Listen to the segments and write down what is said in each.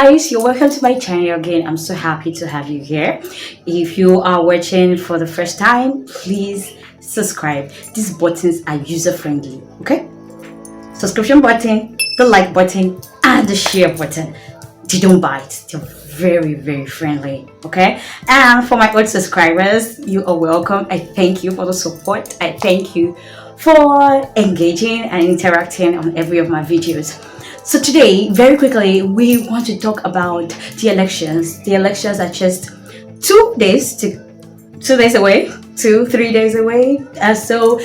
guys, you're welcome to my channel again. I'm so happy to have you here. If you are watching for the first time, please subscribe. These buttons are user friendly, okay? Subscription button, the like button, and the share button. They don't bite. They're very friendly, okay? And for my old subscribers, you are welcome. I thank you for the support. I thank you for engaging and interacting on every of my videos. So today, very quickly, we want to talk about the elections. The elections are just 2 days away, 3 days away. So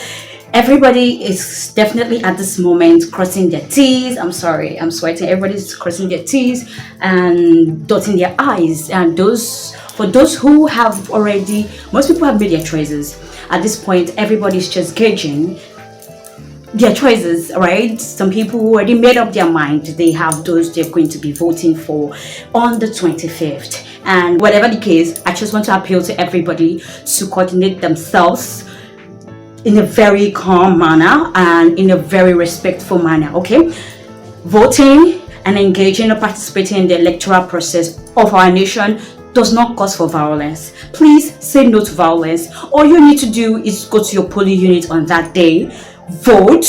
everybody is definitely at this moment crossing their T's. I'm sorry, I'm sweating. Everybody's crossing their T's and dotting their I's. And for those who have already, most people have made their choices. At this point, everybody's just gauging their choices, right? Some people who already made up their mind, they have those they're going to be voting for on the 25th. And whatever the case, I just want to appeal to everybody to coordinate themselves in a very calm manner and in a very respectful manner, okay? Voting and engaging or participating in the electoral process of our nation does not cause for violence. Please say no to violence. All you need to do is go to your polling unit on that day, vote,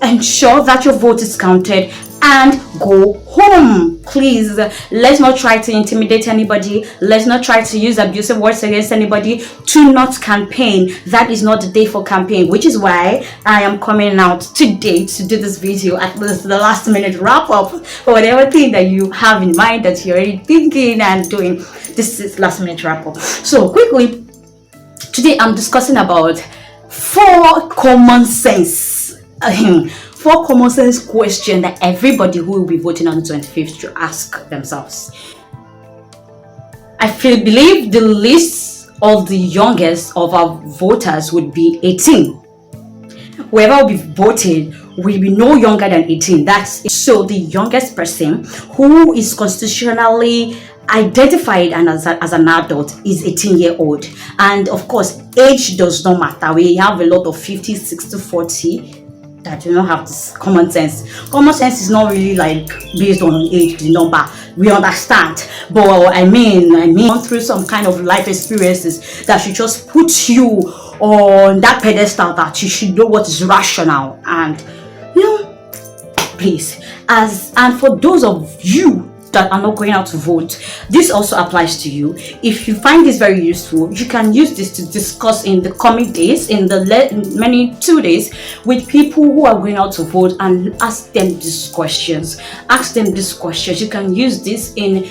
ensure that your vote is counted, and go home. Please, let's not try to intimidate anybody. Let's not try to use abusive words against anybody. Do not campaign. That is not the day for campaign, which is why I am coming out today to do this video at least the last minute wrap up for whatever thing that you have in mind that you're already thinking and doing. This is last minute wrap up. So quickly, today I'm discussing about four common sense questions that everybody who will be voting on the 25th should ask themselves. I believe the list of the youngest of our voters would be 18. Whoever will be voting will be no younger than 18. So the youngest person who is constitutionally identified and as an adult is 18-year-old. And of course, age does not matter. We have a lot of 50, 60, 40 that do not have this common sense. Common sense is not really like based on age, the number. We understand, but I mean gone through some kind of life experiences that should just put you on that pedestal that you should know what is rational. And please, and for those of you that are not going out to vote, this also applies to you. If you find this very useful, you can use this to discuss in the coming days, in the many 2 days, with people who are going out to vote, and ask them these questions. You can use this in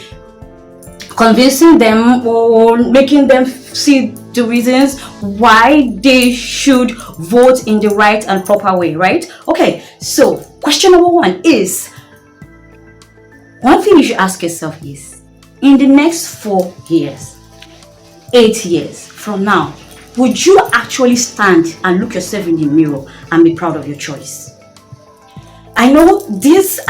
convincing them or making them see the reasons why they should vote in the right and proper way, right? Okay, so question number one is, one thing you should ask yourself is, in the next 4 years, 8 years from now, would you actually stand and look yourself in the mirror and be proud of your choice? I know this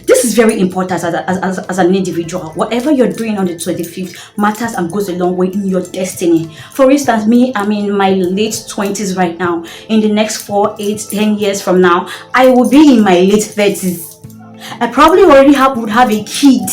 is very important as an individual. Whatever you're doing on the 25th matters and goes a long way in your destiny. For instance, me, I'm in my late 20s right now. In the next 4, 8, 10 years from now, I will be in my late 30s. I probably already would have a kid.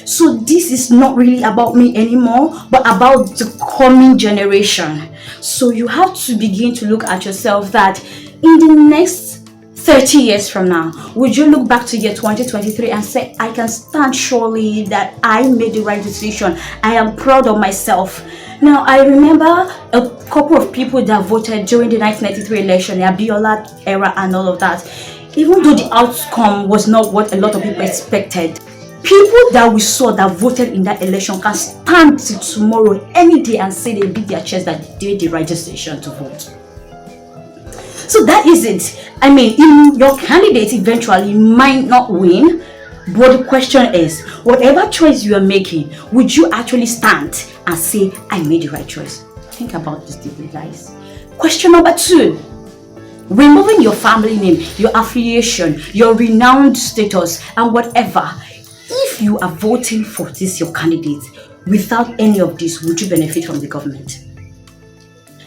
So this is not really about me anymore, but about the coming generation. So you have to begin to look at yourself that in the next 30 years from now, would you look back to year 2023 and say, I can stand surely that I made the right decision. I am proud of myself. Now, I remember a couple of people that voted during the 1993 election, the Abiola era and all of that. Even though the outcome was not what a lot of people expected, people that we saw that voted in that election can stand till tomorrow, any day, and say they beat their chest that they did the right decision to vote. So that is it. I mean, your candidate eventually might not win, but the question is, whatever choice you are making, would you actually stand and say, I made the right choice? Think about this deeply, guys. Question number two. Removing your family name, your affiliation, your renowned status, and whatever. If you are voting for your candidate, without any of this, would you benefit from the government?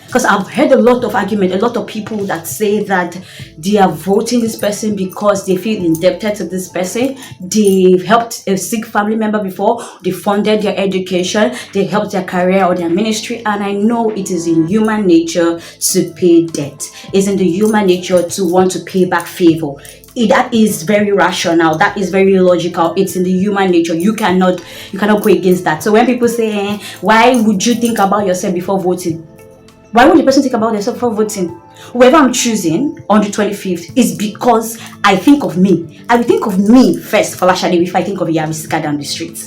Because I've heard a lot of argument, a lot of people that say that they are voting this person because they feel indebted to this person. They've helped a sick family member before, they funded their education, they helped their career or their ministry. And I know it is in human nature to pay debt. It's in the human nature to want to pay back favor. That is very rational, that is very logical. It's in the human nature. You cannot go against that. So when people say, why would you think about yourself before voting? Why would the person think about themselves before voting? Whoever I'm choosing on the 25th is because I think of me. I will think of me first, Falashade, if I think of Yavisika down the street.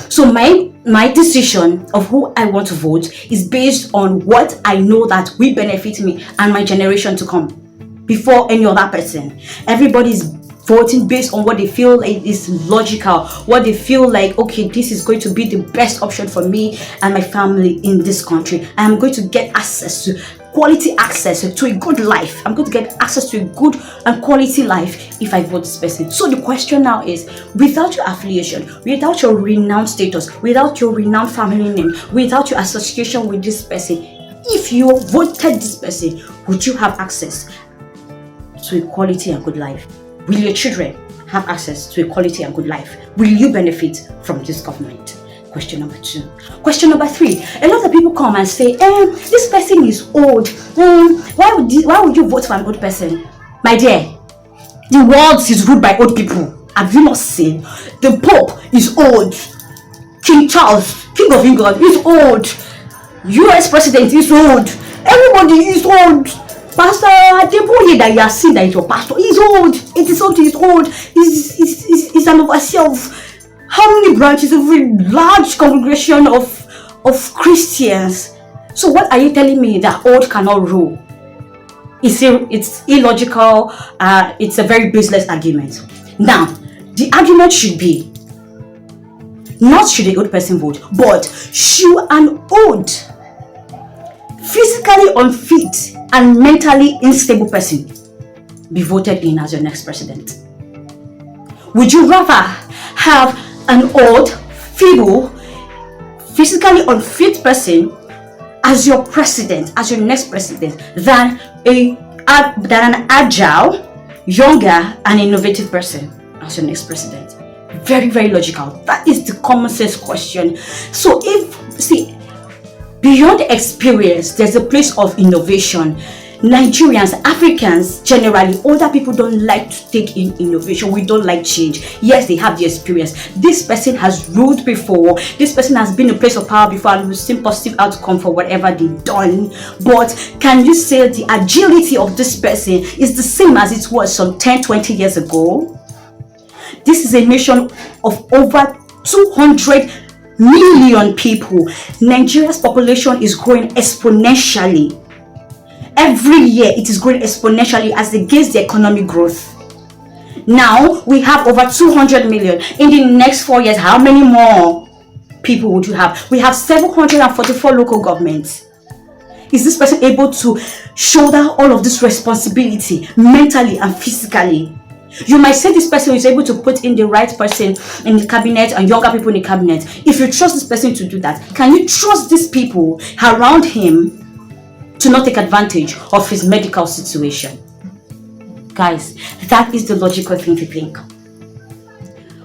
So my decision of who I want to vote is based on what I know that will benefit me and my generation to come before any other person. Everybody's voting based on what they feel is logical, what they feel like, okay, this is going to be the best option for me and my family in this country. I'm going to get quality access to a good life. I'm going to get access to a good and quality life if I vote this person. So the question now is, without your affiliation, without your renowned status, without your renowned family name, without your association with this person, if you voted this person, would you have access to equality and good life? Will your children have access to equality and good life? Will you benefit from this government? Question number 2. Question number 3. A lot of people come and say, this person is old. Why would you vote for an old person? My dear, the world is ruled by old people. Have you not seen? The Pope is old. King Charles, King of England, is old. US President is old. Everybody is old. Pastor Adeboye that you are seeing that is your pastor, he's old. 80-something, he's old. He's an overseer of how many branches of a large congregation of Christians. So what are you telling me that old cannot rule? It's illogical. It's a very baseless argument. Now, the argument should be, not should the old person vote, but should an old, physically unfit and mentally unstable person be voted in as your next president? Would you rather have an old, feeble, physically unfit person as your president, as your next president, than an agile, younger, and innovative person as your next president? Very, very logical. That is the common sense question. So beyond experience, there's a place of innovation. Nigerians, Africans, generally, older people don't like to take in innovation. We don't like change. Yes, they have the experience. This person has ruled before. This person has been in a place of power before and we've seen positive outcome for whatever they've done. But can you say the agility of this person is the same as it was some 10, 20 years ago? This is a nation of over 200 million people. Nigeria's population is growing exponentially. Every year it is growing exponentially as against the economic growth. Now we have over 200 million. In the next 4 years, how many more people would you have? We have 744 local governments. Is this person able to shoulder all of this responsibility mentally and physically? You might say this person is able to put in the right person in the cabinet and younger people in the cabinet. If you trust this person to do that, can you trust these people around him to not take advantage of his medical situation? Guys, that is the logical thing to think.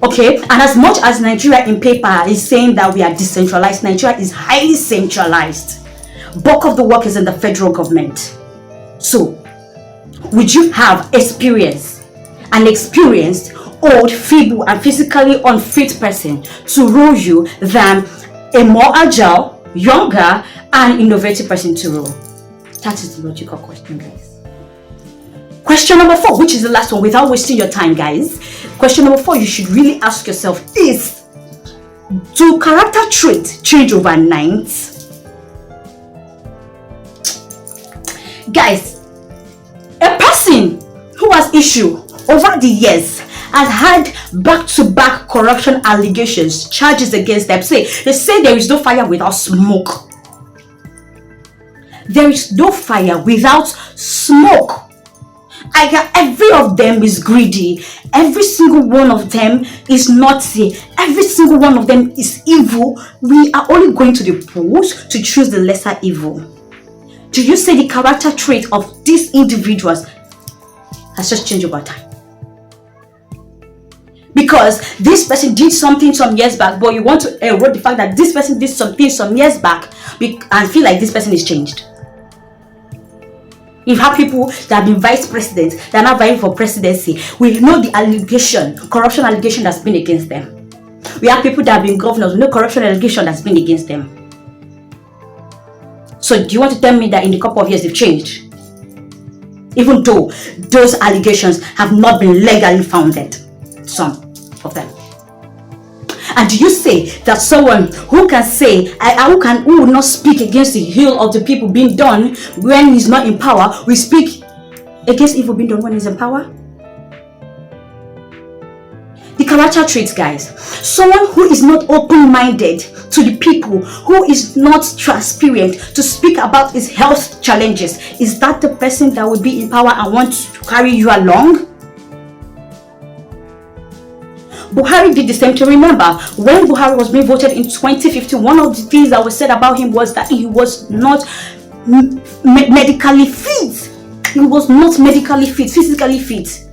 Okay, and as much as Nigeria in paper is saying that we are decentralized, Nigeria is highly centralized. Bulk of the work is in the federal government. So, would you have an experienced, old, feeble, and physically unfit person to rule you than a more agile, younger, and innovative person to rule? That is the logical question, guys. Question number 4, which is the last one, without wasting your time, guys. Question number 4 you should really ask yourself is, do character traits change overnight? Guys, a person who has issue over the years has had back-to-back corruption allegations, charges against them. They say there is no fire without smoke. There is no fire without smoke. Every of them is greedy. Every single one of them is naughty. Every single one of them is evil. We are only going to the polls to choose the lesser evil. Do you say the character trait of these individuals has just changed over time? Because this person did something some years back, but you want to erode the fact that this person did something some years back and feel like this person is changed. You have people that have been vice presidents, that are not vying for presidency. We know the allegation, corruption allegation that's been against them. We have people that have been governors, we know corruption allegation that's been against them. So do you want to tell me that in a couple of years they've changed? Even though those allegations have not been legally founded, some of them. And do you say that someone who can say, who will not speak against the ill of the people being done when he's not in power, will speak against evil being done when he's in power? The character traits, guys. Someone who is not open-minded to the people, who is not transparent to speak about his health challenges, is that the person that will be in power and want to carry you along? Buhari did the same thing. Remember, when Buhari was being voted in 2015, one of the things that was said about him was that he was not medically fit. He was not medically fit, physically fit.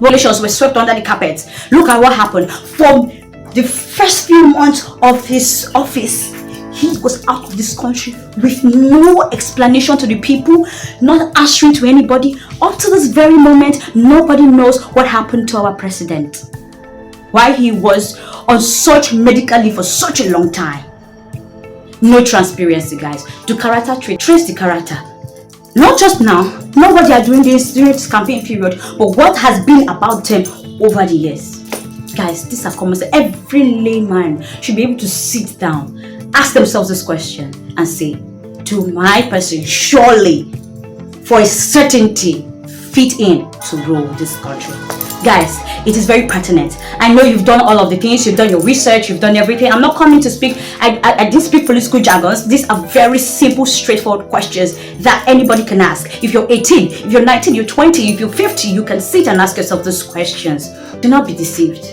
Violations were swept under the carpet. Look at what happened. From the first few months of his office, he was out of this country with no explanation to the people, not answering to anybody. Up to this very moment, nobody knows what happened to our president. Why he was on such medical leave for such a long time. No transparency, guys. Do character trace the character. Not just now, not what they are doing this during this campaign period, but what has been about them over the years. Guys, these are common sense. Every layman should be able to sit down, ask themselves this question and say, do my person surely, for a certainty, fit in to rule this country? Guys, it is very pertinent. I know you've done all of the things, you've done your research, you've done everything. I'm not coming to speak, I didn't speak political jargons. These are very simple, straightforward questions that anybody can ask. If you're 18, if you're 19, you're 20, if you're 50, you can sit and ask yourself these questions. Do not be deceived,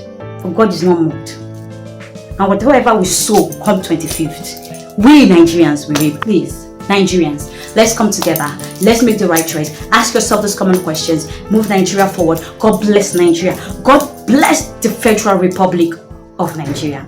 for God is not mocked. And whatever we sow come 25th, we Nigerians will reap. Please, Nigerians, let's come together. Let's make the right choice. Ask yourself these common questions. Move Nigeria forward. God bless Nigeria. God bless the Federal Republic of Nigeria.